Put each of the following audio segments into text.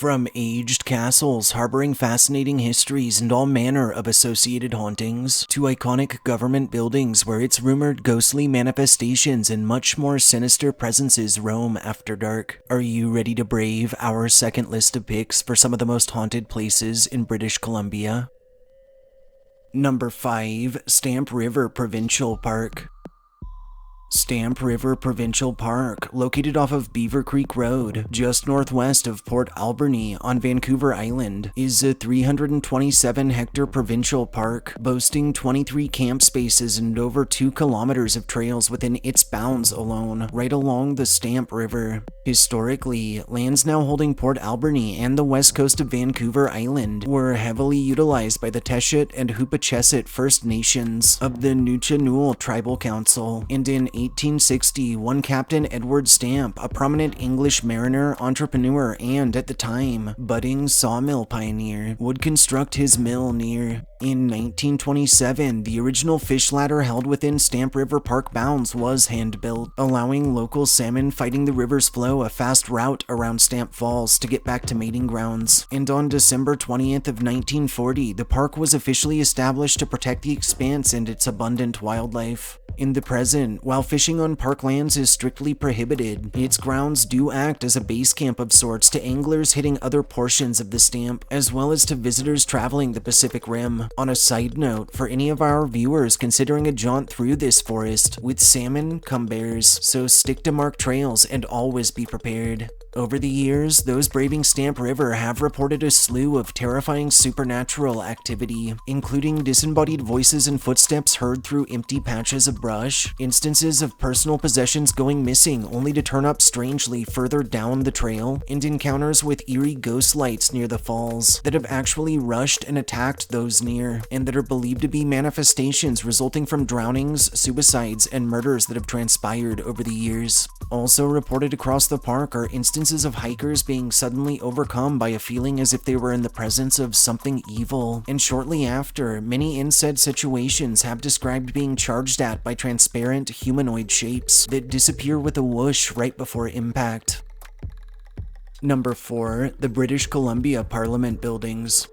From aged castles harboring fascinating histories and all manner of associated hauntings, to iconic government buildings where it's rumored ghostly manifestations and much more sinister presences roam after dark. Are you ready to brave our second list of picks for some of the most haunted places in British Columbia? Number 5. Stamp River Provincial Park. Stamp River Provincial Park, located off of Beaver Creek Road, just northwest of Port Alberni on Vancouver Island, is a 327-hectare provincial park, boasting 23 camp spaces and over 2 kilometers of trails within its bounds alone, right along the Stamp River. Historically, lands now holding Port Alberni and the west coast of Vancouver Island were heavily utilized by the Teshit and Hoopachesit First Nations of the Nuchanul Tribal Council, and in 1860, one Captain Edward Stamp, a prominent English mariner, entrepreneur, and, at the time, budding sawmill pioneer, would construct his mill near. In 1927, the original fish ladder held within Stamp River Park bounds was hand-built, allowing local salmon fighting the river's flow a fast route around Stamp Falls to get back to mating grounds. And on December 20th of 1940, the park was officially established to protect the expanse and its abundant wildlife. In the present, while fishing on park lands is strictly prohibited, its grounds do act as a base camp of sorts to anglers hitting other portions of the Stamp, as well as to visitors traveling the Pacific Rim. On a side note, for any of our viewers considering a jaunt through this forest, with salmon come bears, so stick to marked trails and always be prepared. Over the years, those braving Stamp River have reported a slew of terrifying supernatural activity, including disembodied voices and footsteps heard through empty patches of brush, instances of personal possessions going missing only to turn up strangely further down the trail, and encounters with eerie ghost lights near the falls that have actually rushed and attacked those near, and that are believed to be manifestations resulting from drownings, suicides, and murders that have transpired over the years. Also reported across the park are instances of hikers being suddenly overcome by a feeling as if they were in the presence of something evil, and shortly after, many in said situations have described being charged at by transparent humanoid shapes that disappear with a whoosh right before impact. Number 4. The British Columbia Parliament Buildings.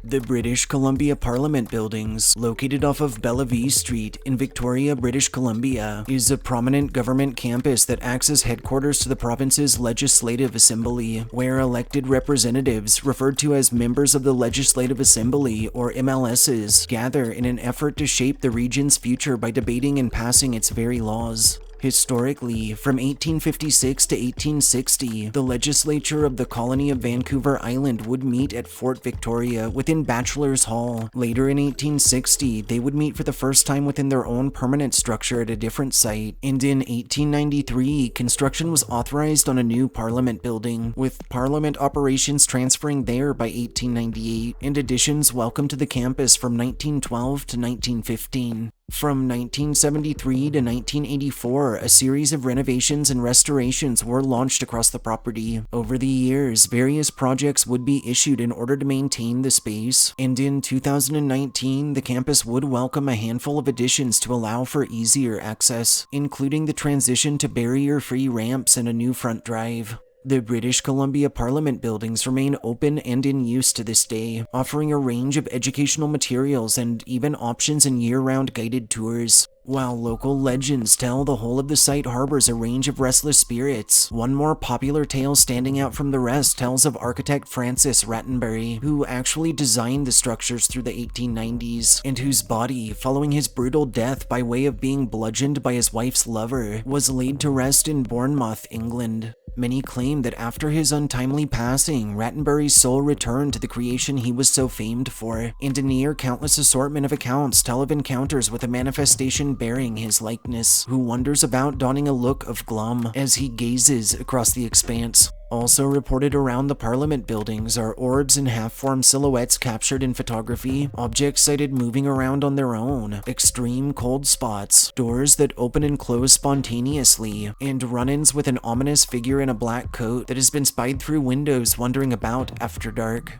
The British Columbia Parliament Buildings, located off of Bellevue Street in Victoria, British Columbia, is a prominent government campus that acts as headquarters to the province's Legislative Assembly, where elected representatives, referred to as members of the Legislative Assembly or MLSs, gather in an effort to shape the region's future by debating and passing its very laws. Historically, from 1856 to 1860, the legislature of the colony of Vancouver Island would meet at Fort Victoria within Bachelor's Hall. Later in 1860, they would meet for the first time within their own permanent structure at a different site, and in 1893, construction was authorized on a new Parliament building, with Parliament operations transferring there by 1898, and additions welcomed to the campus from 1912 to 1915. From 1973 to 1984, a series of renovations and restorations were launched across the property. Over the years, various projects would be issued in order to maintain the space, and in 2019, the campus would welcome a handful of additions to allow for easier access, including the transition to barrier-free ramps and a new front drive. The British Columbia Parliament buildings remain open and in use to this day, offering a range of educational materials and even options in year-round guided tours. While local legends tell the whole of the site harbors a range of restless spirits, one more popular tale standing out from the rest tells of architect Francis Rattenbury, who actually designed the structures through the 1890s, and whose body, following his brutal death by way of being bludgeoned by his wife's lover, was laid to rest in Bournemouth, England. Many claim that after his untimely passing, Rattenbury's soul returned to the creation he was so famed for, and a near countless assortment of accounts tell of encounters with a manifestation bearing his likeness, who wanders about donning a look of glum as he gazes across the expanse. Also reported around the Parliament buildings are orbs and half-formed silhouettes captured in photography, objects sighted moving around on their own, extreme cold spots, doors that open and close spontaneously, and run-ins with an ominous figure in a black coat that has been spied through windows wandering about after dark.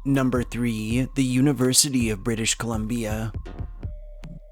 Number 3. The University of British Columbia.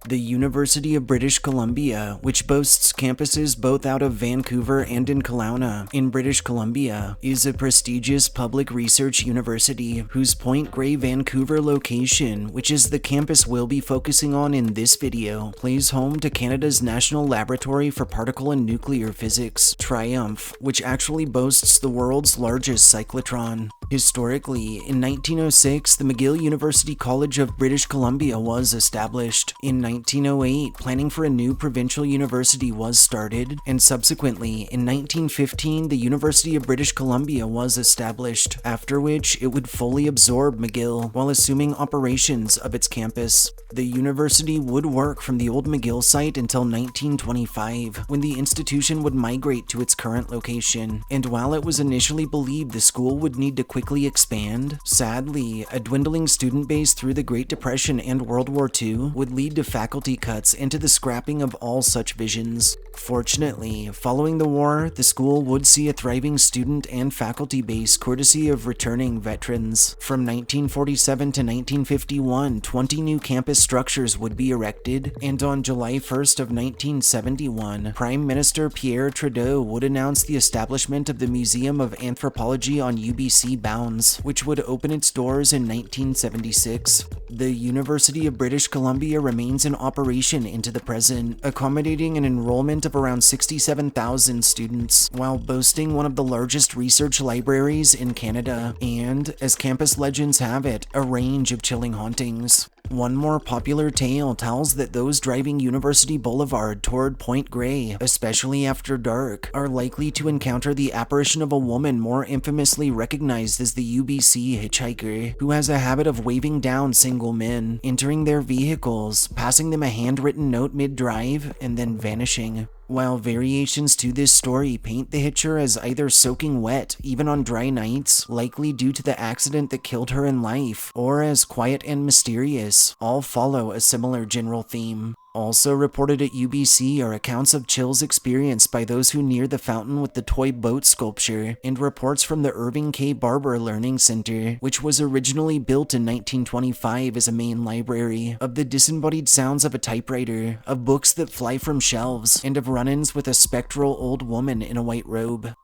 The University of British Columbia, which boasts campuses both out of Vancouver and in Kelowna, in British Columbia, is a prestigious public research university whose Point Grey, Vancouver location, which is the campus we'll be focusing on in this video, plays home to Canada's National Laboratory for Particle and Nuclear Physics, TRIUMPH, which actually boasts the world's largest cyclotron. Historically, in 1906, the McGill University College of British Columbia was established. In 1908, planning for a new provincial university was started, and subsequently, in 1915, the University of British Columbia was established, after which it would fully absorb McGill while assuming operations of its campus. The university would work from the old McGill site until 1925, when the institution would migrate to its current location, and while it was initially believed the school would need to quickly expand, sadly, a dwindling student base through the Great Depression and World War II would lead to faculty cuts and to the scrapping of all such visions. Fortunately, following the war, the school would see a thriving student and faculty base courtesy of returning veterans. From 1947 to 1951, 20 new campus structures would be erected, and on July 1st of 1971, Prime Minister Pierre Trudeau would announce the establishment of the Museum of Anthropology on UBC Bounds, which would open its doors in 1976. The University of British Columbia remains in operation into the present, accommodating an enrollment of around 67,000 students, while boasting one of the largest research libraries in Canada, and, as campus legends have it, a range of chilling hauntings. One more popular tale tells that those driving University Boulevard toward Point Grey, especially after dark, are likely to encounter the apparition of a woman more infamously recognized as the UBC hitchhiker, who has a habit of waving down single men, entering their vehicles, passing them a handwritten note mid-drive, and then vanishing. While variations to this story paint the hitcher as either soaking wet, even on dry nights, likely due to the accident that killed her in life, or as quiet and mysterious, all follow a similar general theme. Also reported at UBC are accounts of chills experienced by those who near the fountain with the toy boat sculpture, and reports from the Irving K. Barber Learning Center, which was originally built in 1925 as a main library, of the disembodied sounds of a typewriter, of books that fly from shelves, and of run-ins with a spectral old woman in a white robe.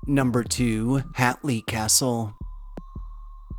Number 2. Hatley Castle.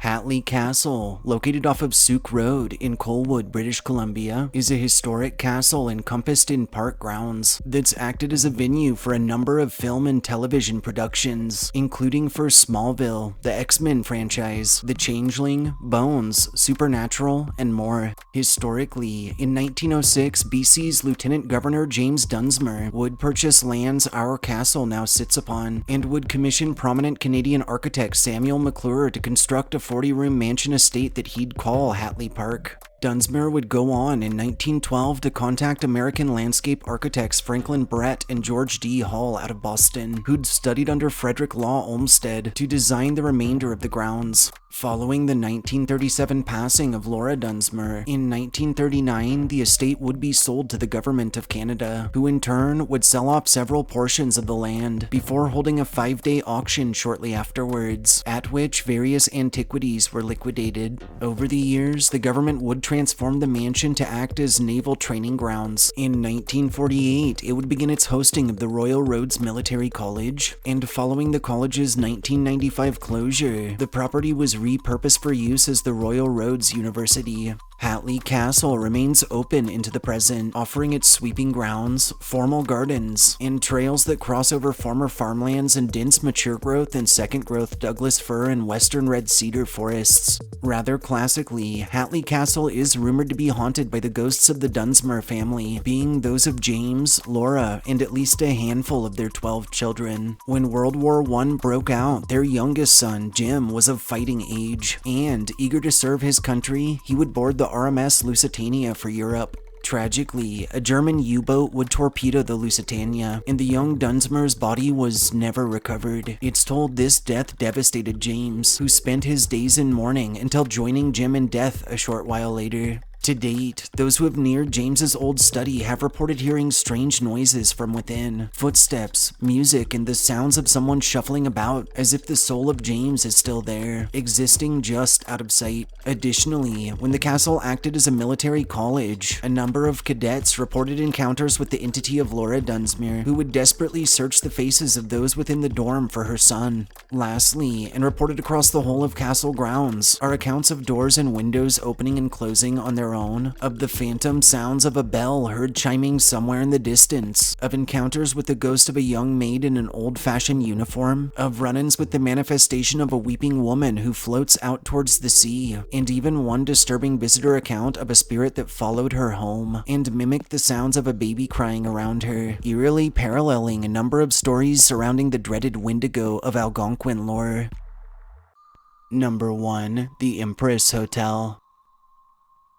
Hatley Castle, located off of Souk Road in Colwood, British Columbia, is a historic castle encompassed in park grounds that's acted as a venue for a number of film and television productions, including for Smallville, the X-Men franchise, The Changeling, Bones, Supernatural, and more. Historically, in 1906, BC's Lieutenant Governor James Dunsmuir would purchase lands our castle now sits upon, and would commission prominent Canadian architect Samuel McClure to construct a 40-room mansion estate that he'd call Hatley Park. Dunsmuir would go on in 1912 to contact American landscape architects Franklin Brett and George D. Hall out of Boston, who'd studied under Frederick Law Olmsted, to design the remainder of the grounds. Following the 1937 passing of Laura Dunsmuir, in 1939 the estate would be sold to the Government of Canada, who in turn would sell off several portions of the land, before holding a 5-day auction shortly afterwards, at which various antiquities were liquidated. Over the years, the government would transform the mansion to act as naval training grounds. In 1948, it would begin its hosting of the Royal Roads Military College, and following the college's 1995 closure, the property was repurposed for use as the Royal Roads University. Hatley Castle remains open into the present, offering its sweeping grounds, formal gardens, and trails that cross over former farmlands and dense mature growth and second growth Douglas fir and western red cedar forests. Rather classically, Hatley Castle is rumored to be haunted by the ghosts of the Dunsmuir family, being those of James, Laura, and at least a handful of their 12 children. When World War I broke out, their youngest son, Jim, was of fighting age, and, eager to serve his country, he would board the RMS Lusitania for Europe. Tragically, a German U-boat would torpedo the Lusitania, and the young Dunsmuir's body was never recovered. It's told this death devastated James, who spent his days in mourning until joining Jim in death a short while later. To date, those who have neared James's old study have reported hearing strange noises from within, footsteps, music, and the sounds of someone shuffling about as if the soul of James is still there, existing just out of sight. Additionally, when the castle acted as a military college, a number of cadets reported encounters with the entity of Laura Dunsmuir, who would desperately search the faces of those within the dorm for her son. Lastly, and reported across the whole of castle grounds, are accounts of doors and windows opening and closing on their own, of the phantom sounds of a bell heard chiming somewhere in the distance, of encounters with the ghost of a young maid in an old-fashioned uniform, of run-ins with the manifestation of a weeping woman who floats out towards the sea, and even one disturbing visitor account of a spirit that followed her home and mimicked the sounds of a baby crying around her, eerily paralleling a number of stories surrounding the dreaded Wendigo of Algonquin lore. Number 1. The Empress Hotel.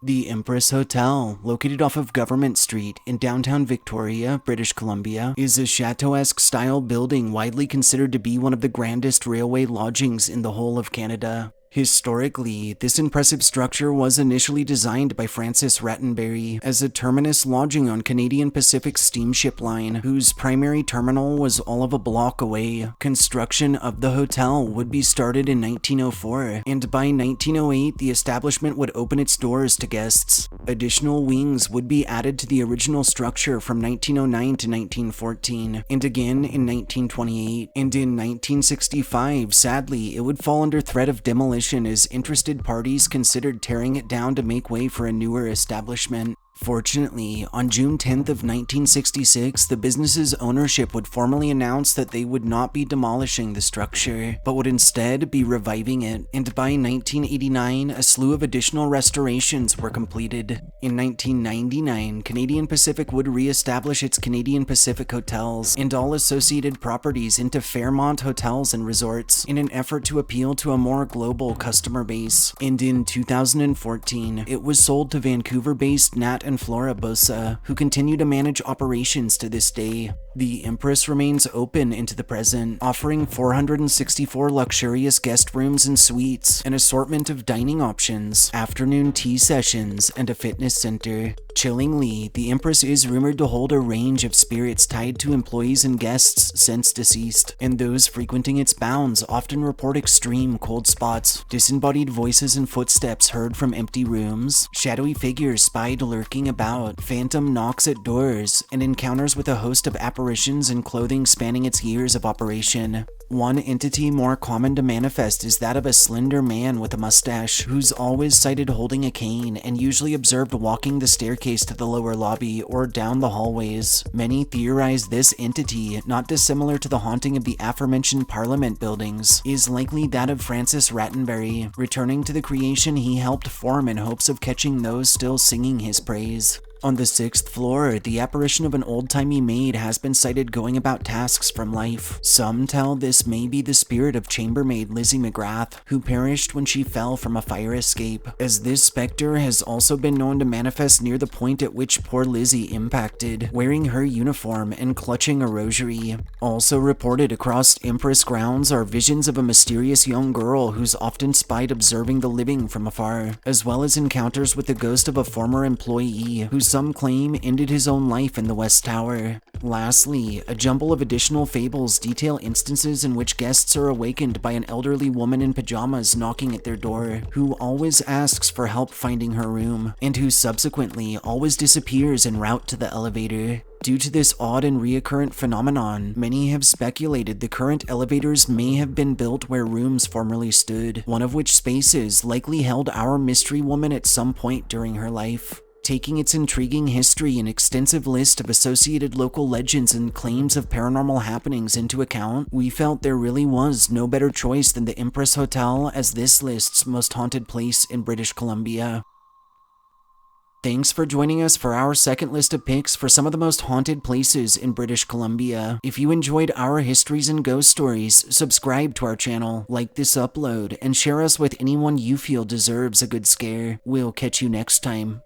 The Empress Hotel, located off of Government Street in downtown Victoria, British Columbia, is a chateau-esque style building widely considered to be one of the grandest railway lodgings in the whole of Canada. Historically, this impressive structure was initially designed by Francis Rattenbury as a terminus lodging on Canadian Pacific's steamship line, whose primary terminal was all of a block away. Construction of the hotel would be started in 1904, and by 1908 the establishment would open its doors to guests. Additional wings would be added to the original structure from 1909 to 1914, and again in 1928, and in 1965, sadly, it would fall under threat of demolition as interested parties considered tearing it down to make way for a newer establishment. Fortunately, on June 10th of 1966, the business's ownership would formally announce that they would not be demolishing the structure, but would instead be reviving it, and by 1989, a slew of additional restorations were completed. In 1999, Canadian Pacific would re-establish its Canadian Pacific Hotels and all associated properties into Fairmont Hotels and Resorts in an effort to appeal to a more global customer base, and in 2014, it was sold to Vancouver-based Nat and Flora Bosa, who continue to manage operations to this day. The Empress remains open into the present, offering 464 luxurious guest rooms and suites, an assortment of dining options, afternoon tea sessions, and a fitness center. Chillingly, the Empress is rumored to hold a range of spirits tied to employees and guests since deceased, and those frequenting its bounds often report extreme cold spots, disembodied voices and footsteps heard from empty rooms, shadowy figures spied lurking about, phantom knocks at doors, and encounters with a host of apparitions in clothing spanning its years of operation. One entity more common to manifest is that of a slender man with a mustache, who's always sighted holding a cane and usually observed walking the staircase to the lower lobby or down the hallways. Many theorize this entity, not dissimilar to the haunting of the aforementioned Parliament buildings, is likely that of Francis Rattenbury, returning to the creation he helped form in hopes of catching those still singing his praise. On the 6th floor, the apparition of an old-timey maid has been sighted going about tasks from life. Some tell this may be the spirit of chambermaid Lizzie McGrath, who perished when she fell from a fire escape, as this specter has also been known to manifest near the point at which poor Lizzie impacted, wearing her uniform and clutching a rosary. Also reported across Empress grounds are visions of a mysterious young girl who's often spied observing the living from afar, as well as encounters with the ghost of a former employee who some claim ended his own life in the West Tower. Lastly, a jumble of additional fables detail instances in which guests are awakened by an elderly woman in pajamas knocking at their door, who always asks for help finding her room, and who subsequently always disappears en route to the elevator. Due to this odd and reoccurrent phenomenon, many have speculated the current elevators may have been built where rooms formerly stood, one of which spaces likely held our mystery woman at some point during her life. Taking its intriguing history and extensive list of associated local legends and claims of paranormal happenings into account, we felt there really was no better choice than the Empress Hotel as this list's most haunted place in British Columbia. Thanks for joining us for our second list of picks for some of the most haunted places in British Columbia. If you enjoyed our histories and ghost stories, subscribe to our channel, like this upload, and share us with anyone you feel deserves a good scare. We'll catch you next time.